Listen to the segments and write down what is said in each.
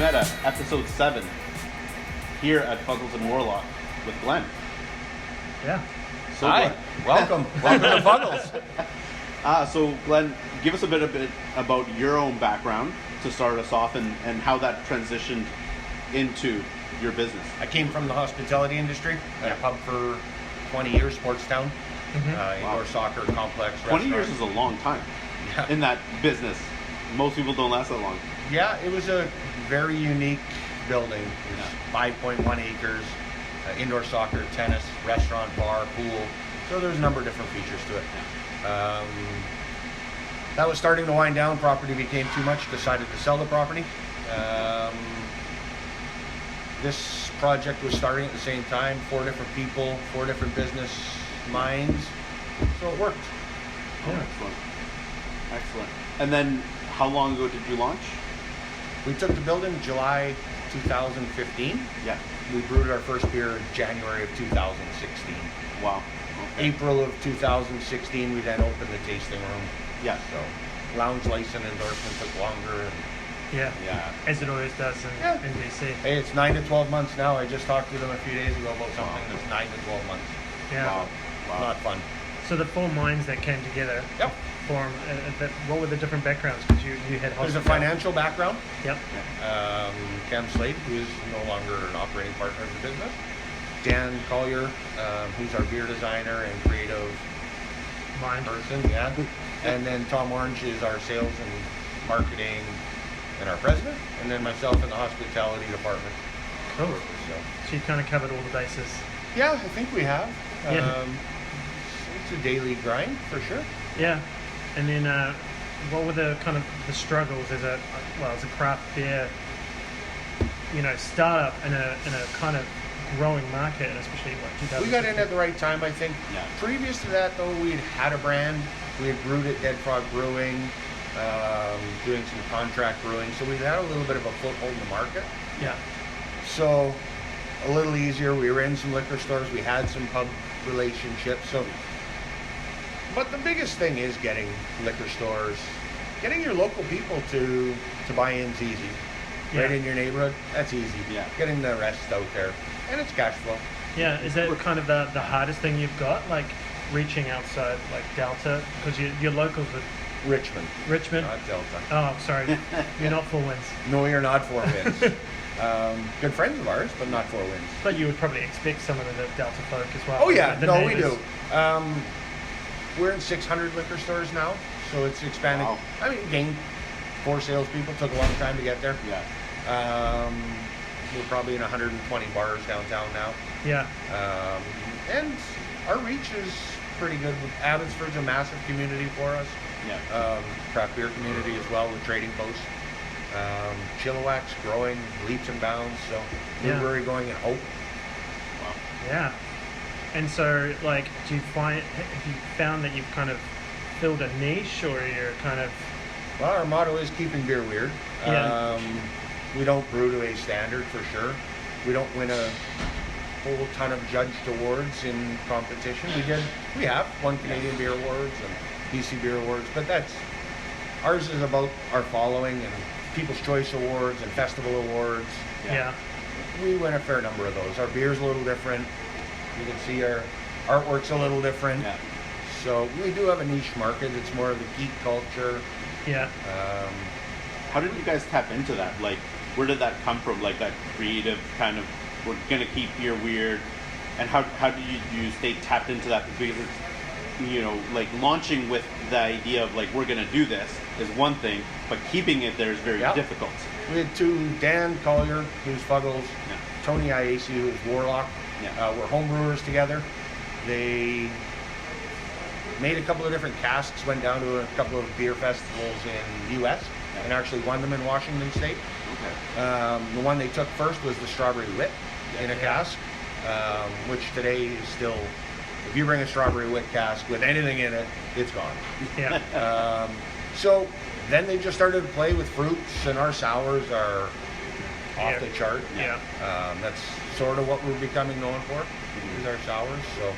met at episode 7 here at Fuggles Warlock with Glenn. Yeah. So Hi, Glenn, welcome to Fuggles. So Glenn, give us a bit about your own background to start us off and how that transitioned into your business. I came from the hospitality industry. Had a pub for 20 years, Sportstown, indoor soccer complex. 20 years restaurant. is a long time Yeah. in that business. Most people don't last that long. Yeah, it was a very unique building. It was 5.1 acres, indoor soccer, tennis, restaurant, bar, pool. So there's a number of different features to it. That was starting to wind down. Property became too much. Decided to sell the property. This project was starting at the same time. 4 different people, 4 different business minds. So it worked. Oh, excellent. Excellent. And then how long ago did you launch? We took the building July 2015. Yeah. We brewed our first beer January of 2016. Wow. Okay. April of 2016, we then opened the tasting room. Yeah. So lounge license endorsement took longer. And, Yeah. Yeah. As it always does in BC. hey, it's 9 to 12 months now. I just talked to them a few days ago about something that's 9 to 12 months. Yeah. Wow. Wow. Not fun. So the 4 minds that came together Yep. form. What were the different backgrounds? Because you had There's a hospitality. financial background. Yep. Cam Slade, who is no longer an operating partner of the business. Dan Collier, who's our beer designer and creative Mind. person, yeah. And then Tom Orange is our sales and marketing and our president. And then myself in the hospitality department. Cool. So, So you kind of covered all the bases. yeah, I think we have. Yeah. It's a daily grind for sure. Yeah. And then what were the kind of the struggles as a craft beer, startup in a kind of growing market, and especially like 2000. We got in at the right time, I think. Yeah. Previous to that, though, we'd had a brand. We had brewed at Dead Frog Brewing, doing some contract brewing. So we had a little bit of a foothold in the market. Yeah. So a little easier. We were in some liquor stores. We had some pub relationships. But the biggest thing is getting liquor stores, getting your local people to buy in's easy. Right Yeah. in your neighborhood, that's easy. Yeah. Getting the rest out there. And it's cash flow. Yeah. Is that kind of the hardest thing you've got, like reaching outside like Delta, because your locals are Richmond, Richmond? not Delta. Oh, sorry. You're not 4 Winds. No, you're not 4 Winds. Good friends of ours, but not 4 Winds. But you would probably expect some of the Delta folk as well. Oh yeah, The no, we neighbours. do. We're in 600 liquor stores now, so it's expanding. Wow. I mean, gained 4 salespeople. Took a long time to get there. Yeah. We're probably in 120 bars downtown now. Yeah. And our reach is pretty good. Abbotsford's a massive community for us. Yeah. Craft beer community as well with Trading Post. Chilliwack's growing leaps and bounds. So new Yeah. brewery going in Hope. Wow. Yeah. And so, like, have you found that you've kind of filled a niche, or you're kind of, Well, our motto is keeping beer weird. Yeah. We don't brew to a standard for sure. We don't win a whole ton of judged awards in competition. We have won Canadian Beer Awards and BC Beer Awards, but ours is about our following and People's Choice Awards and Festival Awards. yeah. We win a fair number of those. Our beer's a little different. You can see our artwork's a little different. Yeah. So we do have a niche market. It's more of the geek culture. Yeah. How did you guys tap into that? Like, where did that come from? Like that creative kind of, we're gonna keep beer weird, and how do you stay tapped into that? Because it's, like launching with the idea of like we're gonna do this is one thing, but keeping it there is very difficult. We had 2, Dan Collier, who's Fuggles, Yeah. Tony Iacci, who's Warlock. Yeah. We're home brewers together. They made a couple of different casks, went down to a couple of beer festivals in the U.S. and actually won them in Washington State. Okay. The one they took first was the Strawberry Wit in a cask, which today is still, if you bring a Strawberry Wit cask with anything in it, it's gone. Yeah. So then they just started to play with fruits, and our sours are off the chart. Yeah. That's sort of what we're becoming known for, is our sours. So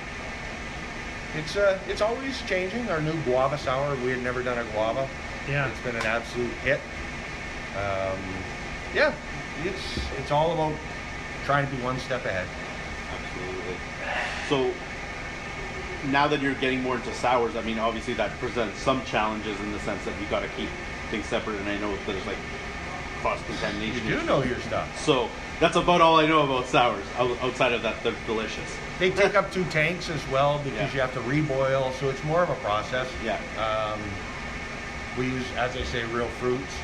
it's always changing. Our new guava sour, we had never done a guava. Yeah. It's been an absolute hit. Yeah, it's all about trying to be one step ahead. Absolutely. So now that you're getting more into sours, I mean, obviously that presents some challenges in the sense that you got to keep things separate, and I know there's like cross contamination. You do know your stuff. So that's about all I know about sours. Outside of that, they're delicious. They take up 2 tanks as well because you have to reboil, so it's more of a process. Yeah. We use, as I say, real fruits,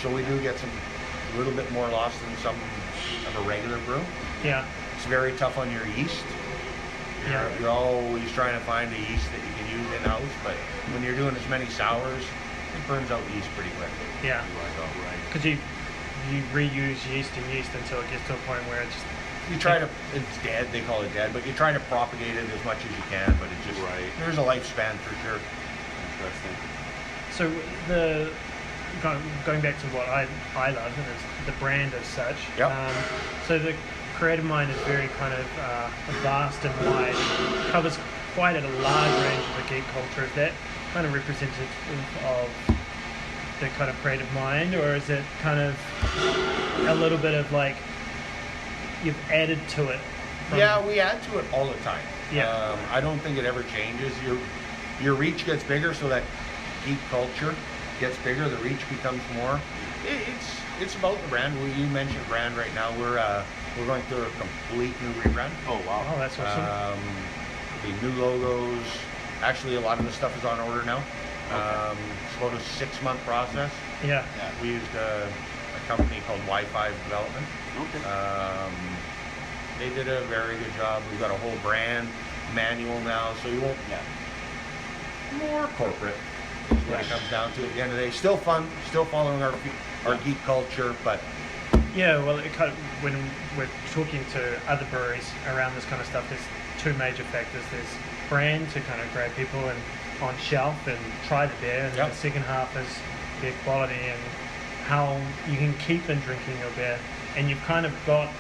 so we do get a little bit more loss than some of a regular brew. Yeah. It's very tough on your yeast. You're always trying to find a yeast that you can use in-house, but when you're doing as many sours, it burns out yeast pretty quick. Yeah. Right. Because you reuse yeast until it gets to a point where it's You try to, it's dead, they call it dead, but you try to propagate it as much as you can, but it just, there's a lifespan for sure. Interesting. So going back to what I love, and it's the brand as such. Yep. So the Creative Mind is very kind of vast and wide, covers quite a large range of the geek culture. Is that kind of representative of the kind of Creative Mind, or is it kind of a little bit of like you've added to it? Yeah, we add to it all the time. Yeah. I don't think it ever changes. Your reach gets bigger, so that geek culture gets bigger. The reach becomes more. It's about the brand. You mentioned brand right now. We're going through a complete new rebrand. Oh wow! Oh, that's awesome. The new logos. Actually, a lot of the stuff is on order now. Okay. It's about a 6-month process. Yeah. We used a company called Wi-Fi Development. Okay. They did a very good job. We've got a whole brand manual now, so you won't. More corporate is what it comes down to at the end of the day. Still fun, still following our geek culture, but Yeah, well, it kind of, when we're talking to other breweries around this kind of stuff, there's 2 major factors. There's brand to kind of grab people and on shelf and try the beer, and then the second half is beer quality and how you can keep them drinking your beer. And you've kind of got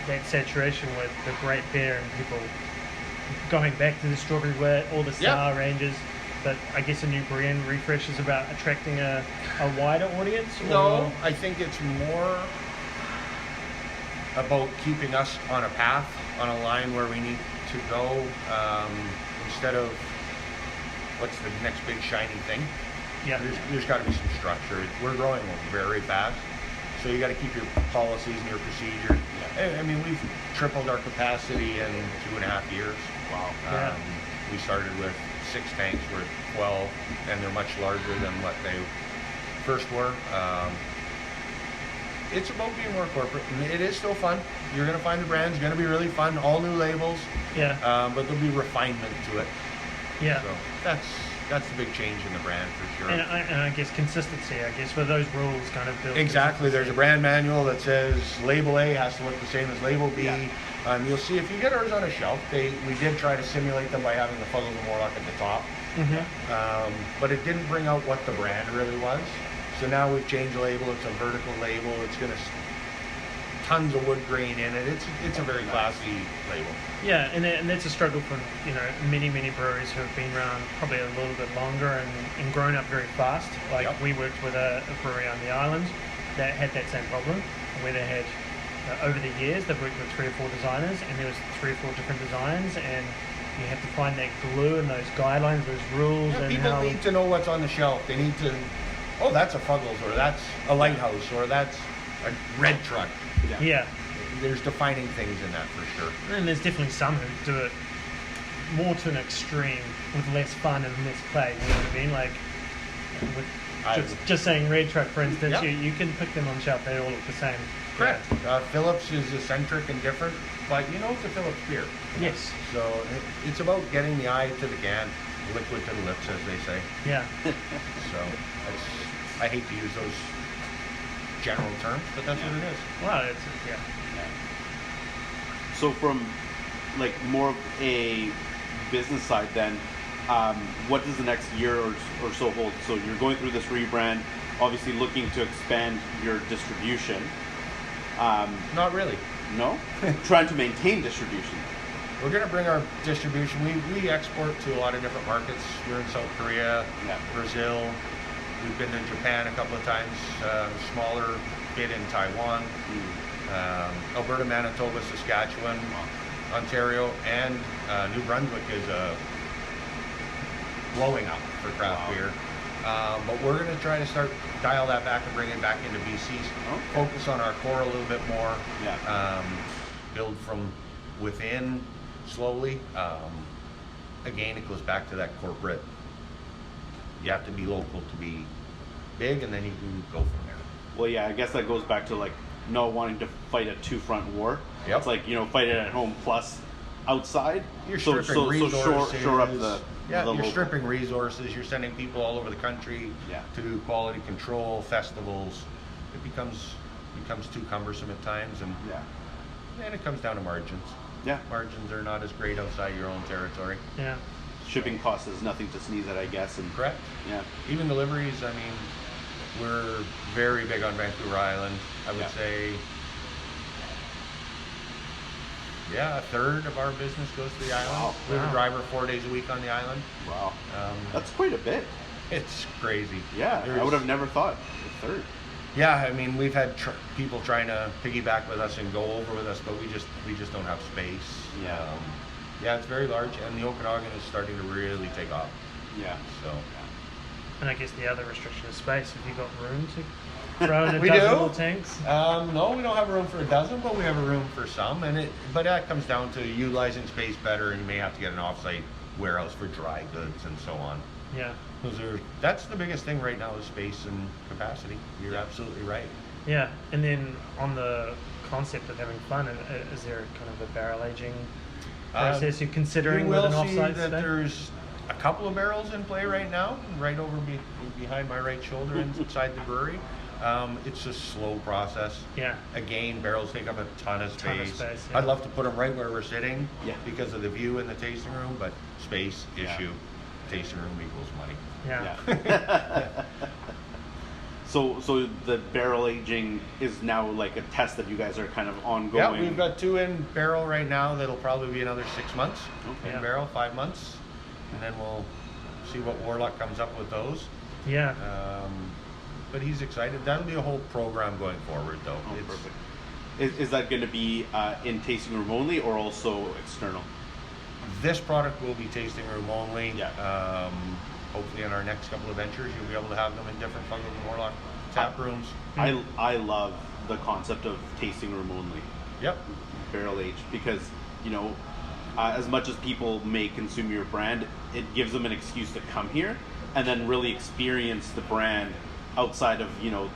that saturation with the great beer and people going back to the strawberry wit, all the sour ranges. But I guess a new brand refresh is about attracting a wider audience? No, I think it's more about keeping us on a path, on a line where we need to go, instead of what's the next big shiny thing. Yeah. There's got to be some structure. We're growing very fast, so you got to keep your policies and your procedure. I mean, we've tripled our capacity in 2.5 years. Wow. We started with 6 tanks, we're at 12, and they're much larger than what they first were. It's about being more corporate, and it is still fun. You're going to find the brand's going to be really fun, all new labels. Yeah. But there'll be refinement to it. Yeah. So that's the big change in the brand for sure. And I guess consistency, I guess, with those rules kind of build. Exactly. There's a brand manual that says label A has to look the same as label B. You'll see if you get ours on a shelf, we did try to simulate them by having the Fuggles Warlock at the top. But it didn't bring out what the brand really was. So now we've changed the label. It's a vertical label. It's going to tons of wood grain in it. It's a very classy label. Yeah, and that's a struggle for many breweries who have been around probably a little bit longer and grown up very fast. Like we worked with a brewery on the island that had that same problem, where they had over the years they've worked with 3 or 4 designers, and there was 3 or 4 different designs, and you have to find that glue and those guidelines, those rules. Yeah, and people need to know what's on the shelf. They need to, oh, that's a Fuggles, or that's a Lighthouse, or that's a red truck. Yeah. There's defining things in that for sure. And there's definitely some who do it more to an extreme with less fun and less play. You know what I mean? Like, just saying red truck, for instance, you can pick them on shelf. They all look the same. Correct. Phillips is eccentric and different, but it's a Phillips beer. Yes. So it's about getting the eye to the can, liquid to the lips, as they say. Yeah. So I hate to use those general terms, but that's what it is. Well, So from like more of a business side then, what does the next year or so hold? So you're going through this rebrand, obviously looking to expand your distribution. Not really. No? Trying to maintain distribution. We're going to bring our distribution. We export to a lot of different markets. We're in South Korea, Brazil. We've been to Japan a couple of times, smaller bit in Taiwan. Alberta, Manitoba, Saskatchewan, Ontario, and New Brunswick is blowing up for craft beer. But we're going to try to dial that back and bring it back into BC. Focus on our core a little bit more. Build from within slowly. Again, it goes back to that corporate. You have to be local to be big, and then you can go from there. Well, yeah, I guess that goes back to like not wanting to fight a two-front war. It's like, fight it at home plus outside. You're stripping resources. Shore up the you're local. stripping resources. You're sending people all over the country to quality control festivals. It becomes too cumbersome at times, and it comes down to margins. Margins are not as great outside your own territory. Shipping costs is nothing to sneeze at, I guess. And correct. Even deliveries. I mean, we're very big on Vancouver Island. I would say, a third of our business goes to the island. Wow. We have a driver 4 days a week on the island. Wow. That's quite a bit. It's crazy. I would have never thought a third. I mean, we've had people trying to piggyback with us and go over with us, but we just don't have space. It's very large, and the Okanagan is starting to really take off. So. And I guess the other restriction is space. Have you got room to throw in a dozen little tanks? No, we don't have room for a dozen, but we have a room for some. But that comes down to utilizing space better, and you may have to get an off-site warehouse for dry goods and so on. That's the biggest thing right now is space and capacity. You're absolutely right. And then on the concept of having fun, is there kind of a barrel aging process you're considering with an offsite? You will see that there's a couple of barrels in play right now, right over behind my right shoulder inside the brewery. It's a slow process. Again, barrels take up a ton of space. I'd love to put them right where we're sitting because of the view in the tasting room, but space issue. Tasting room equals money. So the barrel aging is now like a test that you guys are kind of ongoing. We've got 2 in barrel right now. That'll probably be another 6 months in barrel, 5 months, and then we'll see what Warlock comes up with those. But he's excited. That'll be a whole program going forward, though. Perfect. Is that going to be in tasting room only or also external? This product will be tasting room only. Hopefully in our next couple of ventures, you'll be able to have them in different Fuggles and Warlock tap rooms. I love the concept of tasting room only. Barrel aged, because as much as people may consume your brand, it gives them an excuse to come here and then really experience the brand outside of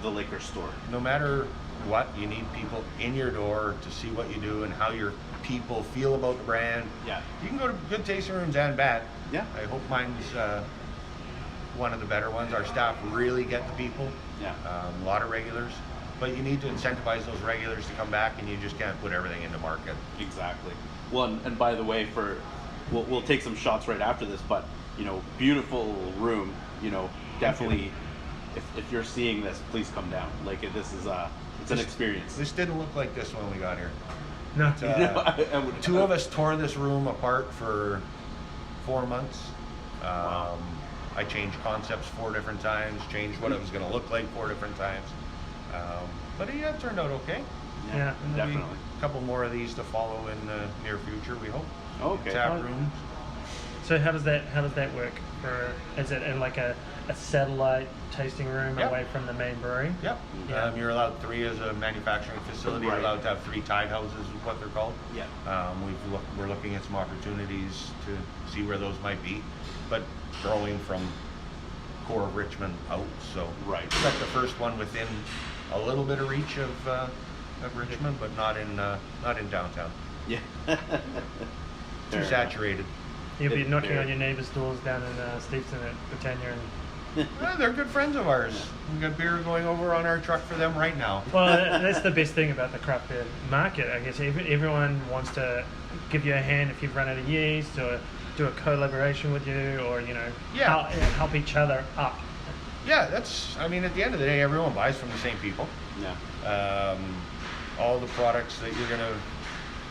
the liquor store. No matter what, you need people in your door to see what you do and how your people feel about the brand. You can go to good tasting rooms and bad. I hope mine's one of the better ones. Our staff really get the people. A lot of regulars, but you need to incentivize those regulars to come back, and you just can't put everything into market. Exactly. Well, and by the way, we'll take some shots right after this, but beautiful room. Definitely, if you're seeing this, please come down. Like this is it's an experience. This didn't look like this when we got here. No. Two of us tore this room apart for 4 months. I changed concepts 4 different times, changed what it was going to look like 4 different times. But it turned out okay. And definitely. A couple more of these to follow in the near future, we hope. Tap rooms. So how does that work? Is it in like a satellite tasting room away from the main brewery? You're allowed 3 as a manufacturing facility. You're allowed to have 3 tide houses, is what they're called. We're looking at some opportunities to see where those might be, but growing from core of Richmond out. So we've got the first one within a little bit of reach of Richmond, but not in downtown. Too saturated. You'll be knocking on your neighbors' doors down in Steveston at Britannia. They're good friends of ours. We've got beer going over on our truck for them right now. Well, that's the best thing about the craft beer market. I guess everyone wants to give you a hand if you've run out of yeast, or do a collaboration with you, or help each other up. I mean, at the end of the day, everyone buys from the same people. All the products that you're gonna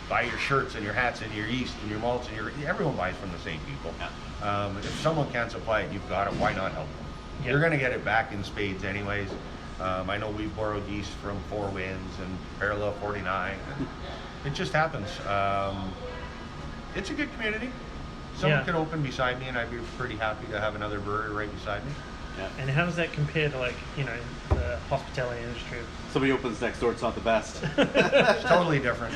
buy, your shirts and your hats and your yeast and your malts and everyone buys from the same people. If someone can't supply it, you've got it. Why not help them? You're gonna get it back in spades anyways. I know we've borrowed yeast from Four Winds and Parallel 49. It just happens. It's a good community. Someone could open beside me, and I'd be pretty happy to have another brewery right beside me. Yeah. And how does that compare to, like, you know, the hospitality industry? Somebody opens next door, it's not the best. It's totally different.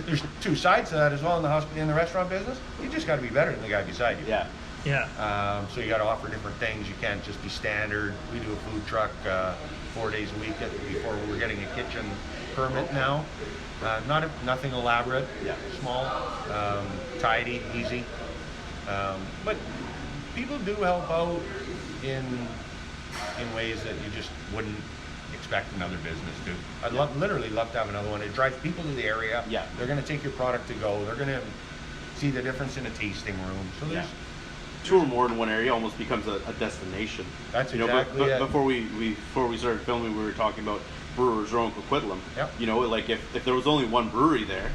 There's two sides to that as well in the restaurant business. You just got to be better than the guy beside you. Yeah. Yeah. So you got to offer different things. You can't just be standard. We do a food truck 4 days a week. Before we're getting a kitchen permit now. Nothing elaborate. Yeah. Small, tidy, easy. But people do help out in ways that you just wouldn't expect another business to. I'd literally love to have another one. It drives people to the area. Yeah. They're going to take your product to go. They're going to see the difference in a tasting room. So there's two or more in one area almost becomes a destination. That's exactly it. Before we started filming, we were talking about Brewers Row in Coquitlam. Yep. You know, like if there was only one brewery there,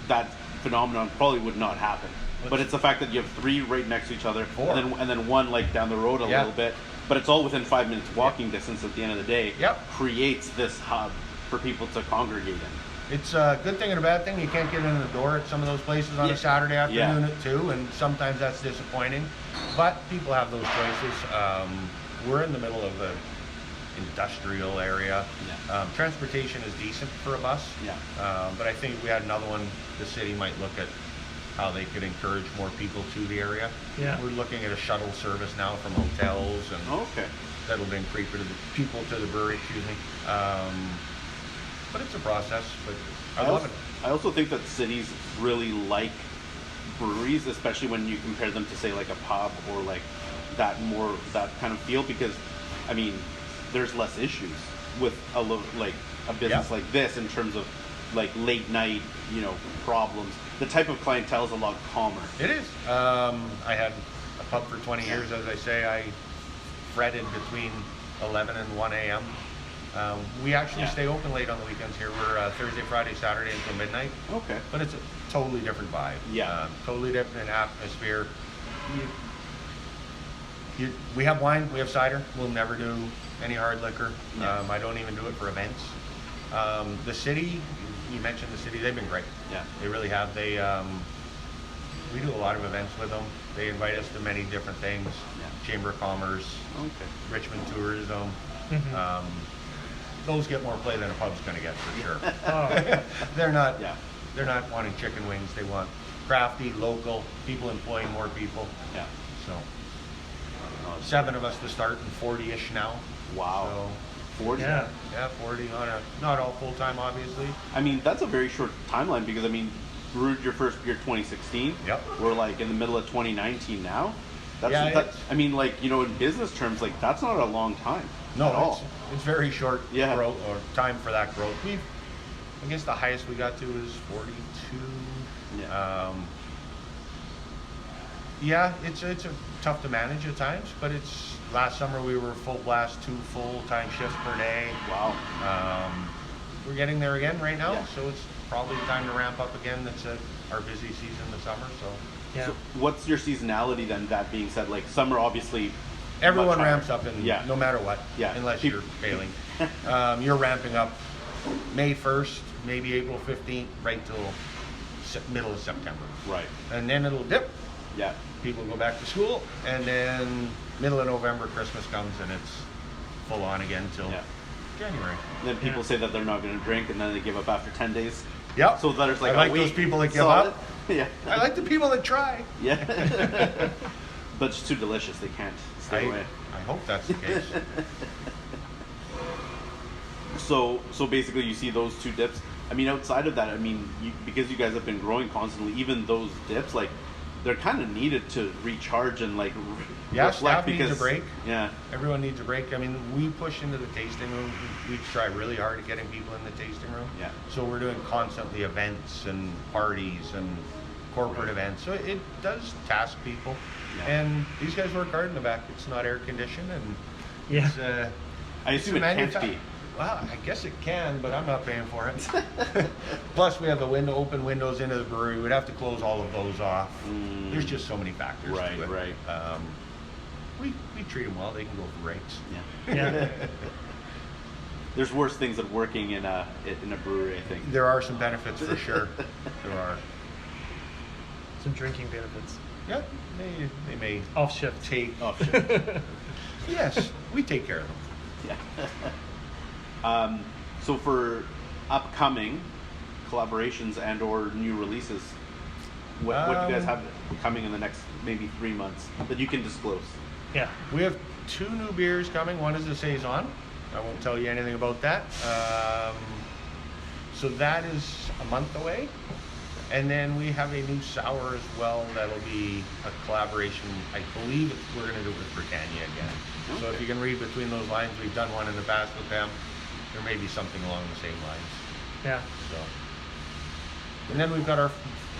that phenomenon probably would not happen. But it's the fact that you have three right next to each other, and then one like down the road a little bit. But it's all within 5 minutes walking distance at the end of the day. Yep. Creates this hub for people to congregate in. It's a good thing and a bad thing. You can't get in the door at some of those places on a Saturday afternoon at 2, and sometimes that's disappointing. But people have those choices. We're in the middle of an industrial area. Yeah. Transportation is decent for a bus. Yeah. But I think if we had another one, the city might look at how they could encourage more people to the area. Yeah. We're looking at a shuttle service now from hotels, and that'll bring people to the brewery, excuse me. But it's a process, but I love it. I also think that cities really like breweries, especially when you compare them to, say, like a pub or like that kind of feel, because I mean there's less issues with a business like this in terms of like late night, you know, problems. The type of clientele is a lot calmer. It is. I had a pub for 20 years, as I say. I fretted between 11 and 1 a.m. We actually stay open late on the weekends here. We're Thursday, Friday, Saturday until midnight. Okay. But it's a totally different vibe. Yeah. Totally different atmosphere. We have wine, we have cider. We'll never do any hard liquor. Yeah. I don't even do it for events. The city, you mentioned the city, they've been great. Yeah. They really have. We do a lot of events with them. They invite us to many different things. Yeah. Chamber of Commerce, Richmond Tourism. Mm-hmm. Those get more play than a pub's going to get for sure. They're not wanting chicken wings. They want crafty, local, people employing more people. Yeah. So 7 of us to start and 40-ish now. Wow. So 40? Yeah, 40 on not all full time, obviously. I mean, that's a very short timeline, because I mean, brewed your first beer 2016. Yep. We're like in the middle of 2019 now. I mean, like, you know, in business terms, like, that's not a long time. No, at all. It's very short Yeah. growth or time for that growth. I guess the highest we got to is 42. Yeah. It's tough to manage at times, but last summer we were full blast, 2 full-time shifts per day. Wow. We're getting there again right now, Yeah. so it's probably time to ramp up again. That's our busy season this summer, so. Yeah. So what's your seasonality then, that being said? Like, summer, obviously, Everyone much higher. ramps up no matter what, unless you're failing. You're ramping up May 1st, maybe April 15th, right till middle of September. Right. And then it'll dip. Yeah. People go back to school, and then middle of November, Christmas comes, and it's full on again till January. And then people say that they're not going to drink, and then they give up after 10 days. Yep. So there's like I like those people that give up. Yeah. I like the people that try. Yeah. But it's too delicious. They can't stay away. I hope that's the case. So basically, you see those 2 dips. I mean, outside of that, I mean, because you guys have been growing constantly, even those dips, like, they're kind of needed to recharge and like reflect, staff because needs a break. Yeah. Everyone needs a break. I mean, we push into the tasting room. We try really hard at getting people in the tasting room. Yeah. So we're doing constantly events and parties and corporate events. So it does task people. Yeah. And these guys work hard in the back. It's not air conditioned, and it's, I assume it can't be. Well, I guess it can, but I'm not paying for it. Plus, we have the open windows into the brewery. We'd have to close all of those off. There's just so many factors to it. Right. We treat them well. They can go for breaks. Yeah. there's worse things than working in a brewery, I think. There are some benefits for sure. There are. Some drinking benefits. Yeah, they may Off shift. take. Oh, shit. Yes, we take care of them. Yeah. So for upcoming collaborations and or new releases, what do you guys have coming in the next maybe 3 months that you can disclose? Yeah. We have 2 new beers coming. One is a Saison. I won't tell you anything about that. So that is a month away. And then we have a new sour as well. That'll be a collaboration. I believe we're going to do it with Britannia again. Okay. So if you can read between those lines, we've done one in the past with them. There may be something along the same lines. Yeah. So, and then we've got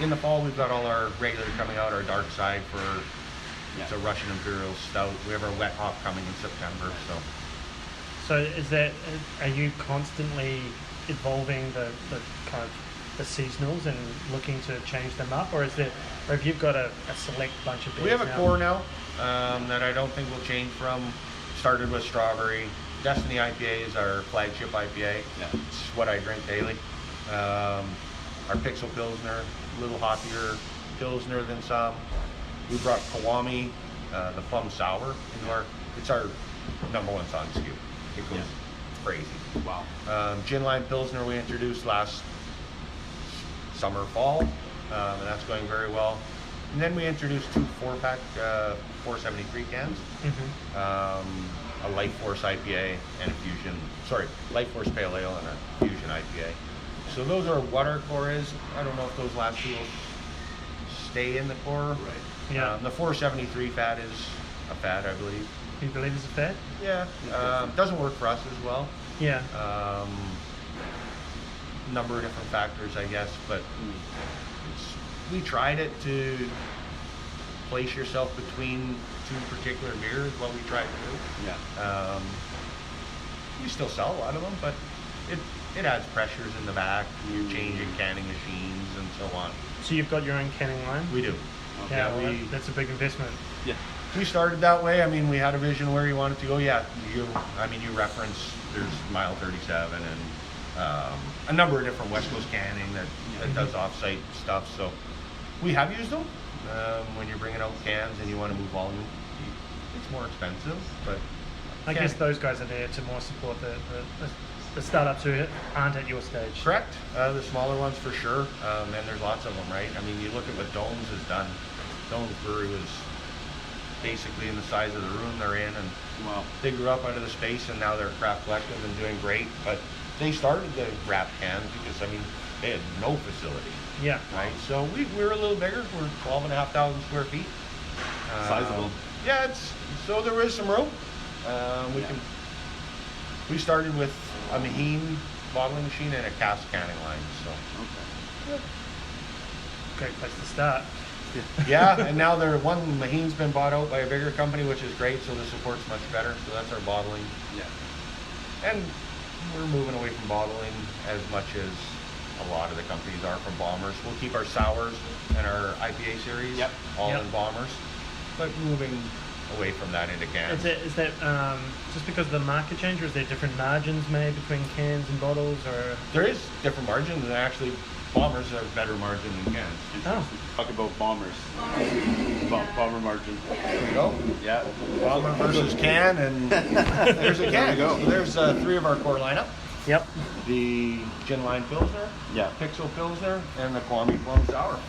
in the fall, we've got all our regular coming out, our dark side for it's a Russian Imperial Stout. We have our wet hop coming in September. So are you constantly evolving the kind of the seasonals and looking to change them up, or have you got a select bunch of beers? We have a now? core now that I don't think will change from. Started with strawberry. Destiny IPA is our flagship IPA. Yeah. It's what I drink daily. Our Pixel Pilsner, a little hoppier Pilsner than some. We brought Kiwami, the plum sour, into it's our #1 on SKU. It goes crazy. Wow. Gin Lime Pilsner we introduced last summer, fall, and that's going very well. And then we introduced 2 4-pack 473 cans. A Life Force IPA and a Fusion, Life Force Pale Ale and a Fusion IPA. So those are what our core is. I don't know if those last 2 will stay in the core. Right. Yeah. The 473 fat is a fat, I believe. You believe it's a fat? Yeah. Doesn't work for us as well. Yeah. Number of different factors, I guess, but we tried it to place yourself between 2 particular beers. What we tried to do. Yeah. We still sell a lot of them, but it adds pressures in the back. You're changing canning machines and so on. So you've got your own canning line? We do. Okay. Yeah, well, that's a big investment. Yeah. We started that way. I mean, we had a vision where you wanted to go. Yeah, you reference there's Mile 37 and a number of different West Coast canning that does off-site stuff. So we have used them. When you're bringing out cans and you want to move volume, it's more expensive, but I guess those guys are there to more support the startups who aren't at your stage. Correct. The smaller ones for sure, and there's lots of them, right? I mean, you look at what Domes has done. Domes Brewery was basically in the size of the room they're in, and they grew up out of the space, and now they're a craft collective and doing great. But they started the wrap cans because, I mean, they had no facility. Yeah. Right. So we're a little bigger. We're 12,500 square feet. Sizable. Yeah. So there is some room. We started with a Maheen bottling machine and a cask canning line. So. Great place to start. Yeah, and now Maheen's been bought out by a bigger company, which is great, so the support's much better. So that's our bottling. Yeah. And we're moving away from bottling as much as a lot of the companies are from bombers. We'll keep our sours and our IPA series all in bombers, but moving away from that into cans. Is that just because of the market change, or is there different margins made between cans and bottles, or? There is different margins, and actually bombers have better margin than cans. Oh. Talk about bombers. Bomber margin. There we go. Yeah. Bomber versus can, and there's a can. There we go. So there's 3 of our core lineup. Yep. The Gin Lime Pilsner, Pixel Pilsner, and the Kiwami Plum Sour.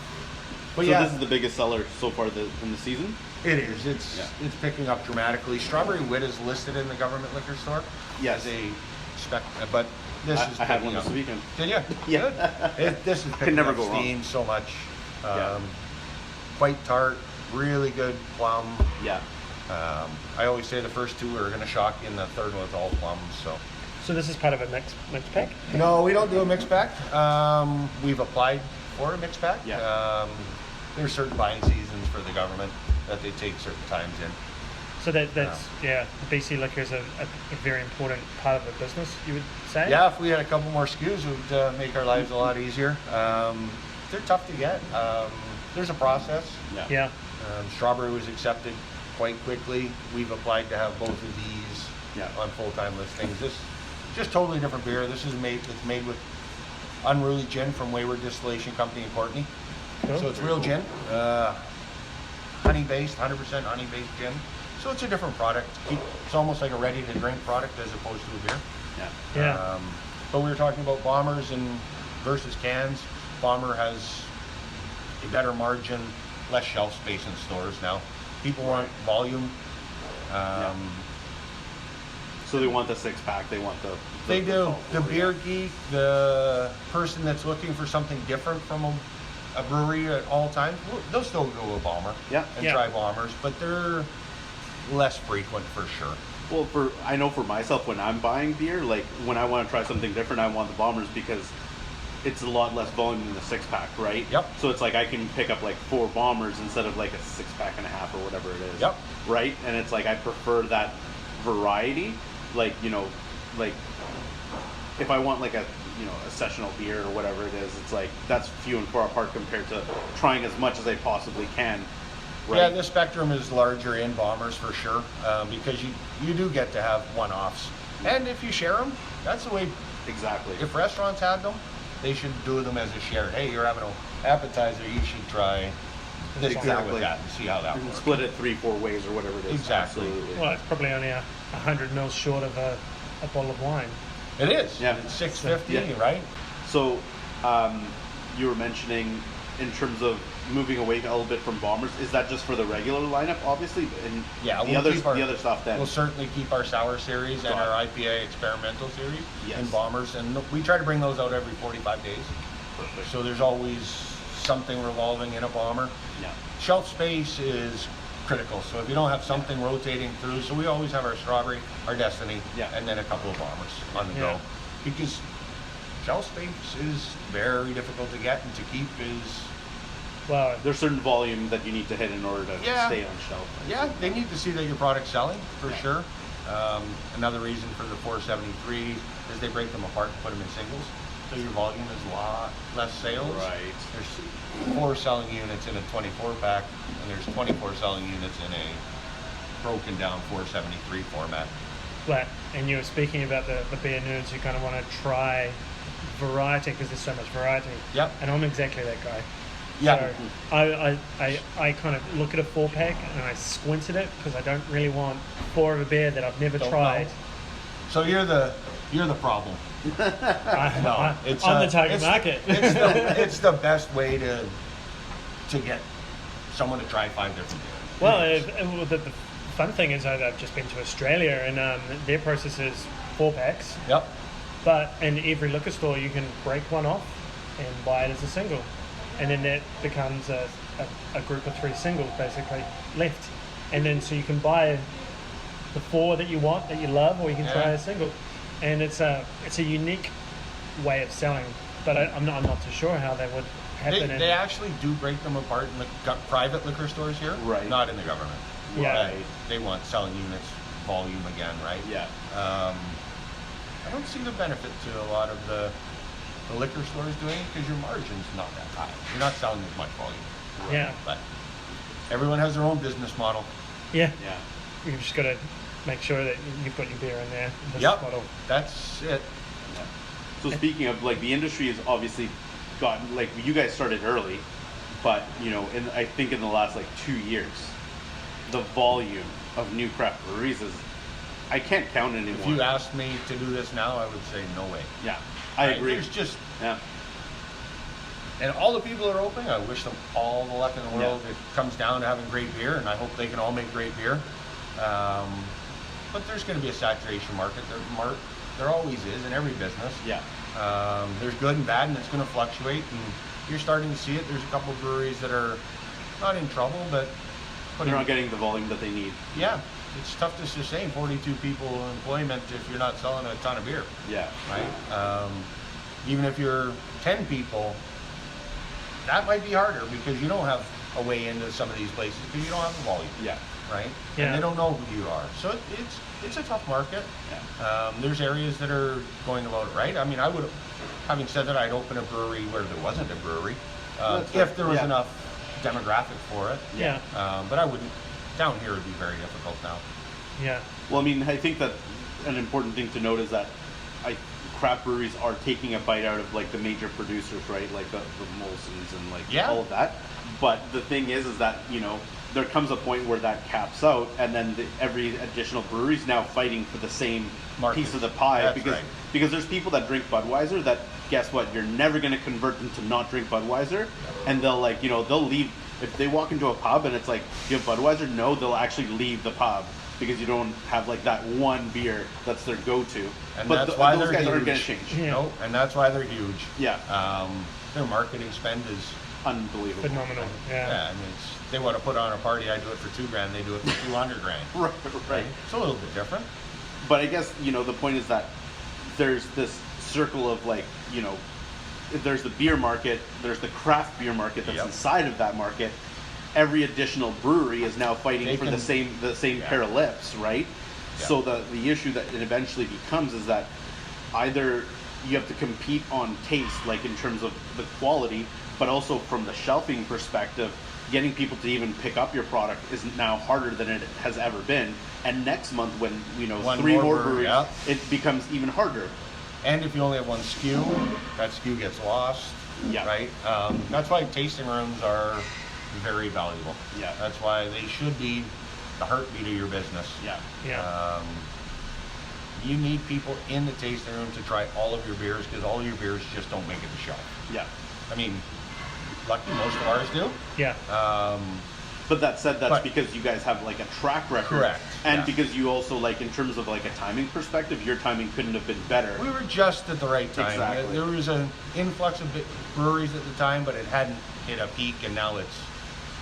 But so this is the biggest seller so far in the season? It is. It's picking up dramatically. Strawberry Wit is listed in the government liquor store as a spec, but this is I had picking one up. this weekend. Did you? Yeah. Good. This is picking never up go steam so much. Quite tart, really good plum. Yeah. I always say the first 2 are going to shock you, and the third one's all plums. So this is part of a mixed pack? No, we don't do a mixed pack. We've applied for a mixed pack. Yeah. There's certain buying seasons for the government that they take certain times in. So that's the BC liquor is a very important part of the business, you would say? Yeah, if we had a couple more SKUs, it would make our lives a lot easier. They're tough to get. There's a process. Yeah. Strawberry was accepted quite quickly. We've applied to have both of these on full-time listings. just totally different beer. This is made with unruly gin from Wayward Distillation Company in Courtney. Cool. So it's real gin, honey-based, 100% honey-based gin. So it's a different product. It's almost like a ready-to-drink product as opposed to a beer. Yeah. But we were talking about bombers versus cans. Bomber has a better margin, less shelf space in stores now. People want volume. So they want the 6-pack. They want the They do. The yeah. beer geek, the person that's looking for something different from a brewery at all times, they'll still go a bomber and try bombers, but they're less frequent for sure. Well, I know for myself, when I'm buying beer, like when I want to try something different, I want the bombers because it's a lot less volume than the 6-pack, right? Yep. So it's like I can pick up like 4 bombers instead of like a 6-pack and a half or whatever it is. Yep. Right? And it's like I prefer that variety. Like, you know, like if I want like a sessional beer or whatever it is, it's like that's few and far apart compared to trying as much as I possibly can. Right? Yeah, the spectrum is larger in bombers for sure, because you do get to have one-offs. And if you share them, that's the way. Exactly. If restaurants had them, they should do them as a shared. Hey, you're having an appetizer, you should try this beer Exactly. with that and see how that You can works. split it 3-4 ways or whatever it is. Exactly. Absolutely. Well, it's probably only 100 mils short of a bottle of wine. It is. Yeah. It's $6.50, Yeah. right? So, you were mentioning in terms of moving away a little bit from bombers. Is that just for the regular lineup, obviously? And Yeah, the we'll keep other stuff then. We'll certainly keep our sour series and Got our IPA experimental series Yes. and bombers, and we try to bring those out every 45 days. Perfect. So there's always something revolving in a bomber. Yeah. Shelf space is critical, so if you don't have something rotating through, so we always have our strawberry, our destiny, and then a couple of bombers on the go. Because shelf space is very difficult to get and to keep is... Well, There's certain volume that you need to hit in order to stay on shelf. Yeah, they need to see that your product's selling, for sure. Another reason for the 473 is they break them apart and put them in singles. So your volume is a lot less sales. Right. There's 4 selling units in a 24-pack, and there's 24 selling units in a broken down 473 format. Right, and you were speaking about the beer nerds who kind of want to try variety because there's so much variety. Yep. And I'm exactly that guy. Yeah. So I kind of look at a 4-pack and I squint at it because I don't really want 4 of a beer that I've never tried. know. So you're the problem. I'm the target market. It's the best way to get someone to try 5 different beers. Well, the fun thing is I've just been to Australia and their process is 4-packs. Yep. But in every liquor store you can break one off and buy it as a single. And then that becomes a group of 3 singles basically left. And then so you can buy the 4 that you want, that you love, or you can try a single. And it's a unique way of selling, but I'm not too sure how that would happen. They actually do break them apart in the private liquor stores here, Right. not in the government. Yeah. They want selling units volume again, right? Yeah. I don't see the benefit to a lot of the liquor stores doing it because your margin's not that high. You're not selling as much volume. Yeah. But everyone has their own business model. Yeah. Yeah. You've just got to make sure that you've got your beer in there. In this Yep. bottle. That's it. Yeah. So speaking of, like, the industry has obviously gotten, like, you guys started early, but, I think in the last, like, 2 years, the volume of new craft breweries is, I can't count anymore. If you asked me to do this now, I would say no way. Yeah, I Right? agree. There's just, Yeah. and all the people that are opening, I wish them all the luck in the world. Yeah. It comes down to having great beer, and I hope they can all make great beer. But there's going to be a saturation market. There always is in every business. Yeah. There's good and bad, and it's going to fluctuate. And you're starting to see it. There's a couple of breweries that are not in trouble, but They're not getting the volume that they need. yeah, it's tough to sustain 42 people in employment if you're not selling a ton of beer, Yeah. right? Even if you're 10 people, that might be harder because you don't have a way into some of these places because you don't have the volume. Yeah. Right? Yeah. And they don't know who you are. So it's a tough market. Yeah. There's areas that are going about it right. I mean, having said that, I'd open a brewery where there wasn't a brewery, if there was enough demographic for it. Yeah. But I wouldn't, down here would be very difficult now. Yeah. Well, I mean, I think that an important thing to note is that craft breweries are taking a bite out of like the major producers, right? Like the Molsons and like Yeah. all of that. But the thing is that there comes a point where that caps out, and then every additional brewery is now fighting for the same piece of the pie. That's because right. because there's people that drink Budweiser that, guess what, you're never going to convert them to not drink Budweiser, and they'll they'll leave if they walk into a pub and it's like, do you have Budweiser? No, they'll actually leave the pub because you don't have like that one beer that's their go-to. And but that's why those they're guys aren't going huge. to change. Yeah. No, and that's why they're huge. Yeah. Their marketing spend is Unbelievable. Phenomenal. yeah. I mean, they want to put on a party. I do it for $2,000. They do it for $200,000. Right. It's a little bit different. But I guess, the point is that there's this circle of like, there's the beer market, there's the craft beer market that's Yep. inside of that market. Every additional brewery is now fighting for the same Yeah. pair of lips, right? Yeah. So the issue that it eventually becomes is that either you have to compete on taste, like in terms of the quality, but also from the shelving perspective, getting people to even pick up your product is now harder than it has ever been. And next month, when One 3 more more brewery, breweries, yeah. it becomes even harder. And if you only have one SKU, that SKU gets lost. Yeah. Right. That's why tasting rooms are very valuable. Yeah. That's why they should be the heartbeat of your business. Yeah. Yeah. You need people in the tasting room to try all of your beers because all your beers just don't make it to shelf. Yeah. I mean, lucky most of ours do. Yeah. But that said, that's But- because you guys have like a track record. Correct, And yeah. because you also, like, in terms of like a timing perspective, your timing couldn't have been better. We were just at the right time. Exactly. There was an influx of breweries at the time, but it hadn't hit a peak, and now it's.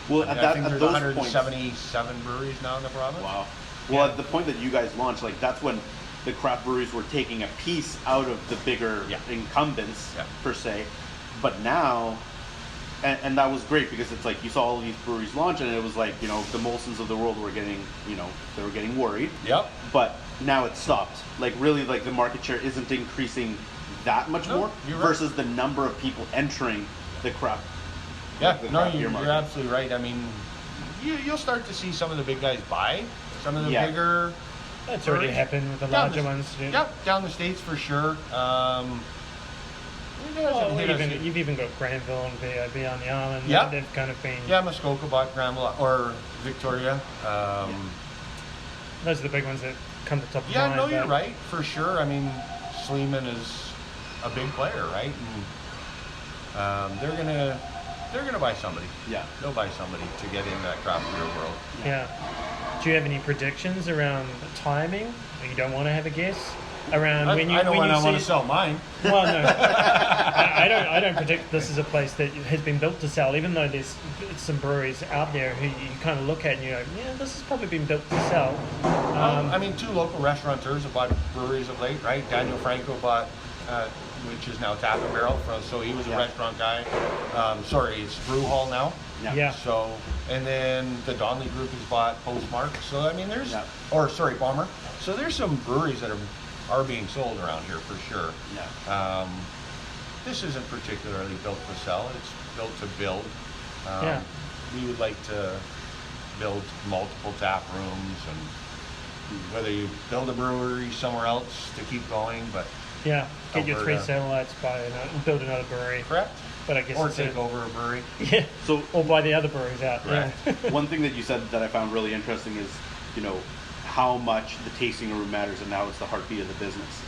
Well, I think at there's those 177 breweries now in the province. Wow. Well, Yeah. at the point that you guys launched, like, that's when the craft breweries were taking a piece out of the bigger Yeah. incumbents, Yeah. per se. But now, and that was great because it's like you saw all these breweries launch, and it was like, the Molsons of the world were getting, they were getting worried. Yep. But now it's stopped. Like, really, like, the market share isn't increasing that much No, more you're right. versus the number of people entering the craft. Yeah, the no, craft beer you're market. absolutely right. I mean, you'll start to see some of the big guys buy some of the Yeah. bigger. That's already breweries. happened with the Down larger the- ones. Yep, down the States for sure. It hasn't Well, hit us yet. you've even got Granville and VOB on the arm, and Yeah. they've kind of been. Yeah, Muskoka bought Granville or Victoria. Those are the big ones that come to top of Yeah, mind. no, you're but- right for sure. I mean, Sleeman is a big player, right? And they're gonna buy somebody. Yeah. They'll buy somebody to get in that craft beer world. Yeah. Do you have any predictions around the timing? You don't want to have a guess around when you I know when when you I want see- to sell mine. Well, no, I don't predict this is a place that has been built to sell. Even though there's some breweries out there who you kind of look at and you go, yeah, this has probably been built to sell. I mean, 2 local restaurateurs have bought breweries of late, right? Daniel Franco bought, which is now Tap and Barrel, so he was a Yeah. restaurant guy. Sorry, it's Brew Hall now. Yeah. So, and then the Donnelly Group has bought Postmark. So, I mean, there's, Yeah. or sorry, Bomber. So there's some breweries that are being sold around here for sure. Yeah. This isn't particularly built to sell. It's built to build. Yeah. We would like to build multiple tap rooms, and whether you build a brewery somewhere else to keep going, but Yeah, get your 3 Alberta. satellites, build another brewery. correct? But I guess Or it's take over a brewery. Yeah. So Or buy the other breweries out. Correct. Yeah. one thing that you said that I found really interesting is, how much the tasting room matters, and now it's the heartbeat of the business.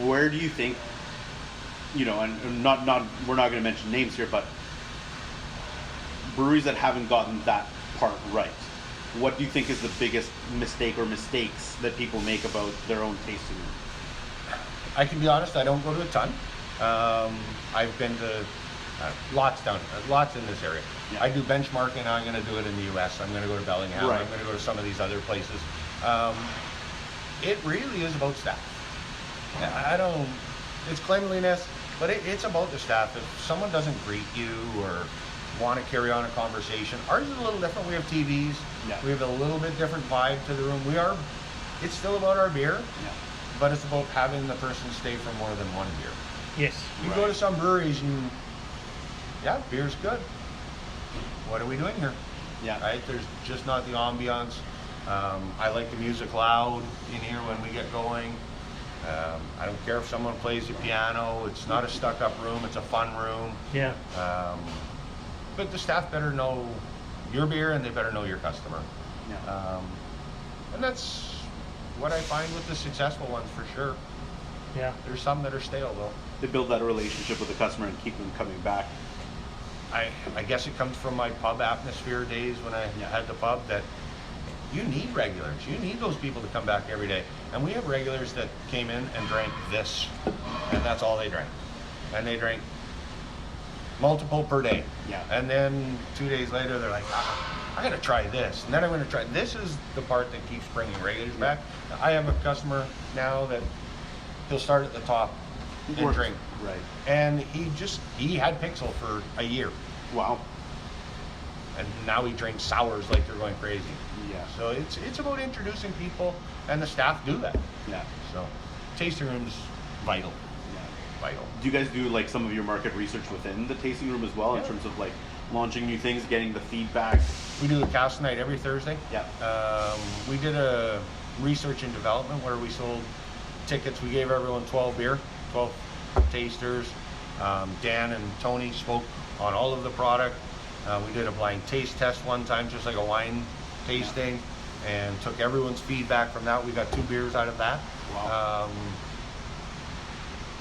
Where do you think, and not we're not going to mention names here, but breweries that haven't gotten that part right, what do you think is the biggest mistake or mistakes that people make about their own tasting room? I can be honest, I don't go to a ton. I've been to lots in this area. Yeah. I do benchmarking. I'm going to do it in the U.S. I'm going to go to Bellingham. Right. I'm going to go to some of these other places. It really is about staff. I don't. It's cleanliness, but it's about the staff. If someone doesn't greet you or want to carry on a conversation, ours is a little different. We have TVs. Yeah. We have a little bit different vibe to the room. It's still about our beer. Yeah. But it's about having the person stay for more than one beer. Yes. You Right. go to some breweries and, yeah, beer's good. What are we doing here? Yeah. Right? There's just not the ambiance. I like the music loud in here when we get going. I don't care if someone plays the piano. It's not a stuck-up room. It's a fun room. Yeah. But the staff better know your beer, and they better know your customer. Yeah. And that's what I find with the successful ones for sure. Yeah. There's some that are stale though. They build that relationship with the customer and keep them coming back. I guess it comes from my pub atmosphere days when I had the pub, that you need regulars. You need those people to come back every day. And we have regulars that came in and drank this, and that's all they drank. And they drank multiple per day. Yeah. And then 2 days later, they're like, I gotta try this. And then I'm gonna try, this is the part that keeps bringing regulars back. I have a customer now that he'll start at the top and drink. Right. And he had Pixel for a year. Wow. And now he drinks sours like they're going crazy. Yeah. So it's about introducing people, and the staff do that. Yeah. So tasting room's vital. Yeah. Vital. Do you guys do like some of your market research within the tasting room as well, in Yeah. terms of like launching new things, getting the feedback? We do a cast night every Thursday. Yeah. We did a research and development where we sold tickets. We gave everyone 12 tasters. Dan and Tony spoke on all of the product. We did a blind taste test one time, just like a wine tasting, and took everyone's feedback from that. We got 2 beers out of that. Wow.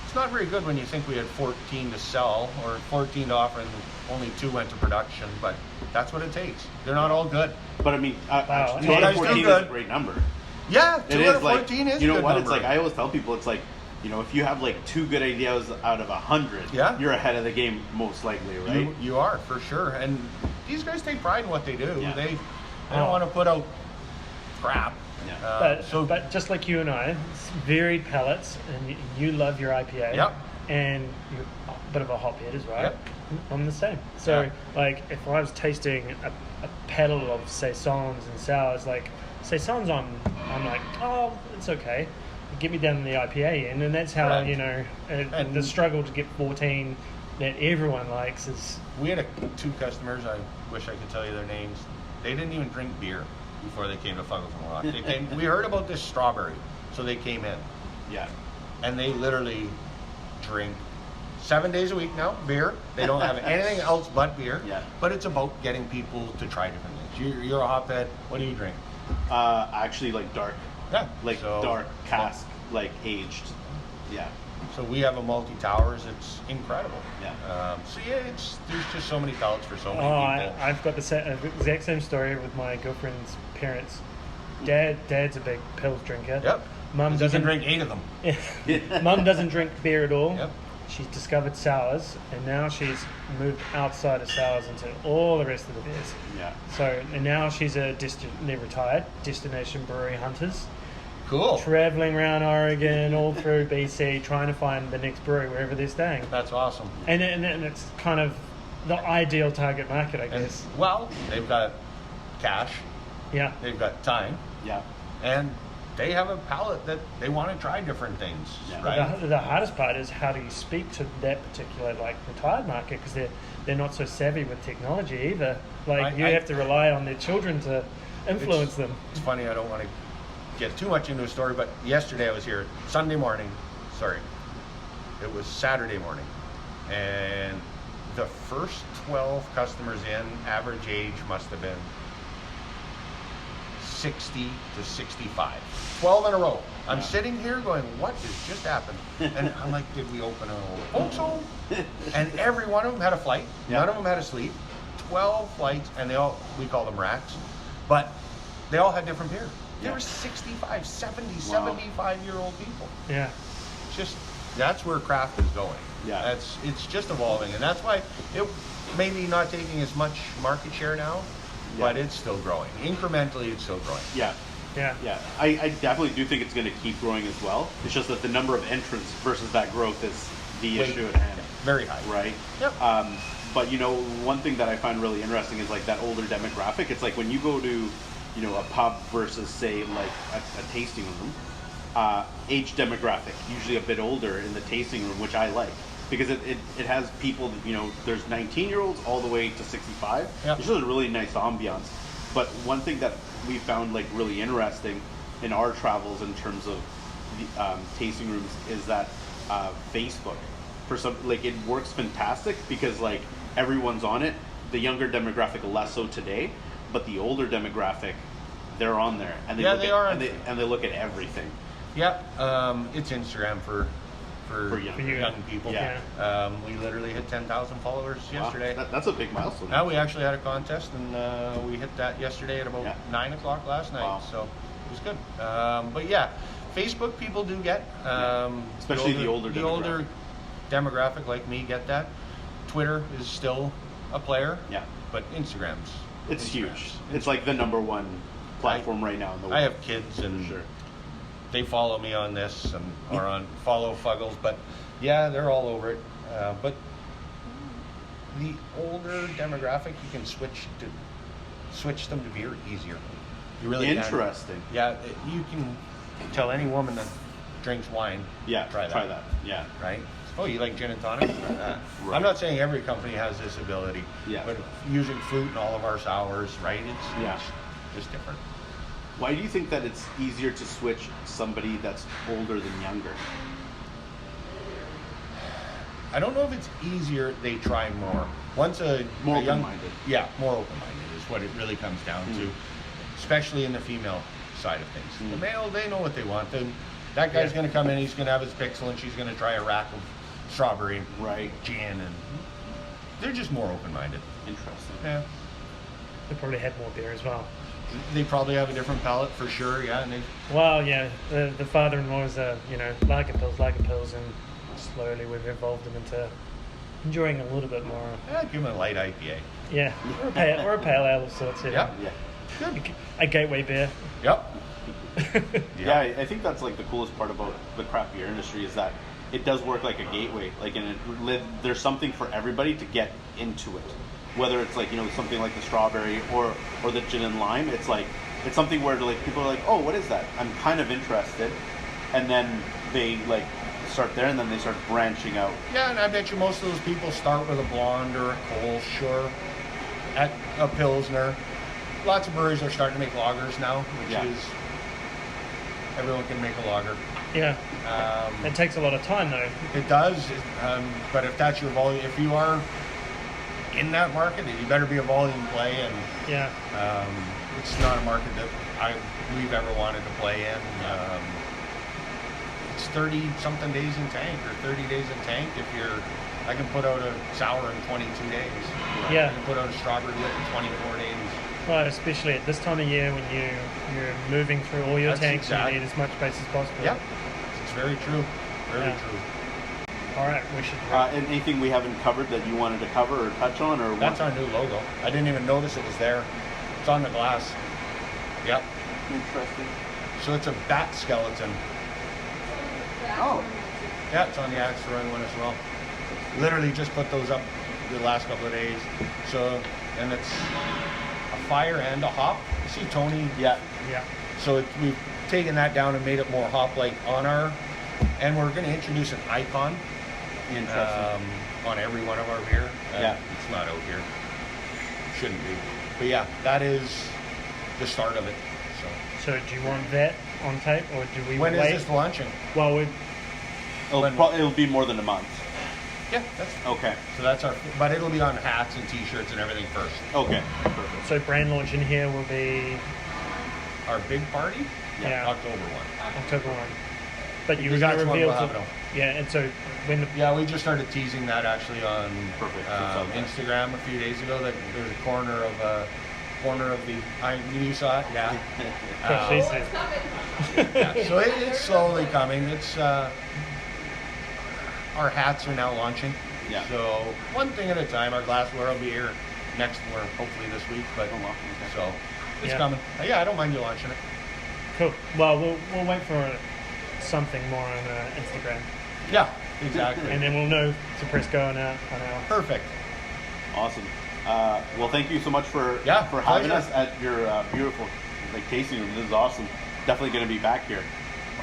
It's not very good when you think we had 14 to sell, or 14 to offer, and only 2 went to production, but that's what it takes. They're not all good. But I mean, actually, You guys do 214 is good. a great number. Yeah, 2 It out is of like, 14 is a you know good what? number. It's like, I always tell people, it's like, you know, if you have like 2 good ideas out of 100, Yeah. you're ahead of the game most likely, right? You are, for sure. And these guys take pride in what they do. Yeah. They don't want to put out crap. Yeah. But just like you and I, it's varied palates, and you love your IPA. Yep. And you're a bit of a hophead as well. Yep. I'm the same. So, Yeah. like, if I was tasting a pedal of saisons and sours, like saisons, I'm like, oh, it's okay. Get me down to the IPA end, and that's how Right. you know And- the struggle to get 14 that everyone likes is. We had 2 customers, I wish I could tell you their names. They didn't even drink beer before they came to Fuggles Warlock. We heard about this strawberry, so they came in. Yeah. And they literally drink 7 days a week now, beer. They don't have anything else but beer. Yeah. But it's about getting people to try different things. You're a hophead. What do you drink? Actually, like dark. Yeah. Like So- dark cask, like aged. Yeah. So we have a multi-towers. It's incredible. Yeah. So yeah, there's just so many pallets for so many people. I've got the exact same story with my girlfriend's parents. Dad's a big pills drinker. Yep. Mum 'Cause you doesn't can drink 8 of them. Mum doesn't drink beer at all. Yep. She's discovered sours, and now she's moved outside of sours into all the rest of the beers. Yeah. So, and now she's they're retired destination brewery hunters, Cool. traveling around Oregon, all through BC, trying to find the next brewery wherever they're staying. That's awesome. And it's kind of the ideal target market, I And guess. well, they've got cash, Yeah. they've got time, Yeah. and they have a palate that they want to try different things, Yeah. right? The hardest part is how do you speak to that particular retired market, because they're not so savvy with technology either. Like you I- have to rely on their children to influence them. It's funny, I don't want to get too much into a story, but yesterday I was here, Sunday morning, it was Saturday morning, and the first 12 customers in, average age must have been 60 to 65. 12 in a row. I'm Yeah. sitting here going, what has just happened? And I'm like, did we open a folks home? And every one of them had a flight. Yeah. None of them had a sleep. 12 flights, and we call them racks, but they all had different beer. They Yeah. were 65, 70, Wow. 75-year-old people. Yeah. Just, that's where craft is going. Yeah. It's just evolving, and that's why it maybe not taking as much market share now, but Yeah. it's still growing. Incrementally, it's still growing. Yeah. Yeah. Yeah. I definitely do think it's going to keep growing as well. It's just that the number of entrants versus that growth is the Wait. issue at hand. Very high. Right? Yep. But, you know, one thing that I find really interesting is like that older demographic. It's like when you go to, you know, a pub versus, say, like a tasting room, age demographic, usually a bit older in the tasting room, which I like. Because it has people, that, you know, there's 19-year-olds all the way to 65. Yep. It's just a really nice ambiance. But one thing that we found like really interesting in our travels in terms of tasting rooms is that Facebook, for some, like, it works fantastic because like everyone's on it. The younger demographic less so today, but the older demographic, they're on there and they look at everything. Yeah, it's Instagram for young people. Yeah. We literally hit 10,000 followers yesterday. That's a big milestone. Now we actually had a contest, and we hit that yesterday at about 9 o'clock last night. Wow. So it was good. But yeah, Facebook people do get, especially the older demographic like me get that. Twitter is still a player. Yeah. But Instagram's huge. It's like the number one platform right now in the world. I have kids, and sure. They follow me on this and or on follow Fuggles, but yeah, they're all over it. But the older demographic, you can switch them to beer easier. You really interesting. Can. Yeah, you can tell any woman that drinks wine. Yeah, try that. Yeah, right. Oh, you like gin and tonic? Right. I'm not saying every company has this ability. Yeah. But using fruit in all of our sours, right? It's just different. Why do you think that it's easier to switch somebody that's older than younger? I don't know if it's easier. They try more. Once more open-minded. Yeah, more open-minded is what it really comes down to, especially in the female side of things. The male, they know what they want. Then that guy's going to come in. He's going to have his pixel, and she's going to try a rack of strawberry, gin, and they're just more open-minded. Interesting. Yeah. They probably had more beer as well. They probably have a different palate for sure, yeah. And well, yeah, the father-in-law is lager pills, and slowly we've evolved them into enjoying a little bit more. Yeah, give them a light IPA. Yeah, or a pale ale of sorts. Yeah. Good. A gateway beer. Yep. Yeah, I think that's like the coolest part about the craft beer industry is that it does work like a gateway. Like, there's something for everybody to get into it. Whether it's like, something like the strawberry or the gin and lime, it's something where like people are like, oh, what is that? I'm kind of interested, and then they like start there, and then they start branching out. Yeah, and I bet you most of those people start with a blonde or a Kolsch or a Pilsner. Lots of breweries are starting to make lagers now, which is everyone can make a lager. Yeah. It takes a lot of time though. It does, but if that's your volume, if you are in that market, you better be a volume play, and it's not a market that we've ever wanted to play in. It's 30 something days in tank or 30 days in tank. I can put out a sour in 22 days. Yeah. I can put out a strawberry wit in 24 days. Well, especially at this time of year when you're moving through all your tanks, you need as much space as possible. Yeah, it's very true. Very true. All right, we should. Anything we haven't covered that you wanted to cover or touch on, or that's our new logo. I didn't even notice it was there. It's on the glass. Yep. Interesting. So it's a bat skeleton. Oh. Yeah, it's on the Axe Throwing one as well. Literally just put those up the last couple of days. So, and it's a fire and a hop. You see Tony? Yeah. So we've taken that down and made it more hop-like on our, and we're going to introduce an icon. On every one of our beer. It's not out here. Shouldn't be. But yeah, that is the start of it. So do you want that on tape, or do we When wait? is this launching? Well, it'll be more than a month. Yeah, that's okay. So that's but it'll be on hats and T-shirts and everything first. Okay, perfect. So brand launch in here will be our big party. Yeah, October 1. October 1. But you were going to reveal and so when we just started teasing that actually on Instagram a few days ago. That there's a corner of the. You saw it, yeah. So it's slowly coming. It's our hats are now launching. Yeah. So one thing at a time. Our glassware will be here next, or hopefully this week. But so it's coming. I don't mind you launching it. Cool. Well, we'll wait for something more on Instagram. Yeah, exactly. And then we'll know to press go on our. Perfect. Awesome. Well, thank you so much for having us at your beautiful tasting room. This is awesome. Definitely going to be back here.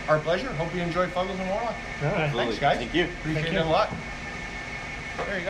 Our pleasure. Hope you enjoyed Fuggles and Warlock. All right. Thanks, guys. Thank you. Appreciate it a lot. There you go.